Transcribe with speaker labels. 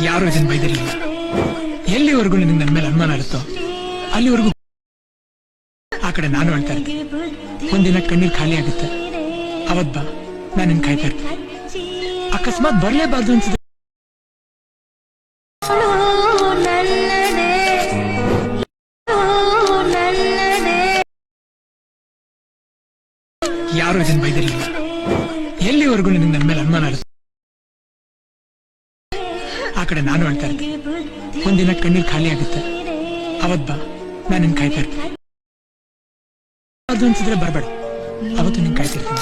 Speaker 1: ಯಾರು ಇದನ್ನ ಬೈದಿರಲಿಲ್ಲ. ಎಲ್ಲಿವರೆಗೂ ನಿನಗೆ ನನ್ನ ಮೇಲೆ ಅನುಮಾನ ಇರುತ್ತೋ ಅಲ್ಲಿವರೆಗೂ ಆ ಕಡೆ ನಾನು ಹೇಳ್ತಾ ಇರ್ತೀನಿ. ಒಂದಿನ ಕಣ್ಣೀರ್ ಖಾಲಿ ಆಗುತ್ತೆ, ಅವತ್ ಬಾ, ನಾನು ನಿನ್ ಕಾಯ್ತಾ ಇರ್ತೀನಿ. ಅಕಸ್ಮಾತ್ ಬರ್ಲೇಬಾರ್ದು ಅನ್ಸಿದ್ರೆ ಯಾರು ಇದನ್ನ ಬೈದಿರಲಿಲ್ಲ. ಎಲ್ಲಿವರೆಗೂ ನಿನಗೆ ನನ್ನ ಮೇಲೆ ಅನುಮಾನ ಇರುತ್ತೆ ಆ ಕಡೆ ನಾನು ಹೇಳ್ತಾ ಇರ್ತೀನಿ. ಒಂದಿನ ಕಣ್ಣೀರ್ ಖಾಲಿ ಆಗುತ್ತೆ, ಅವತ್ ಬಾ, ನಾನು ನಿನ್ ಕಾಯ್ತಾ ಇರ್ತೀನಿ. ಅದು ಅನ್ಸಿದ್ರೆ ಬರ್ಬೇಡ, ಅವತ್ತು ನಿನ್ ಕಾಯ್ತಿರ್ತೀನಿ.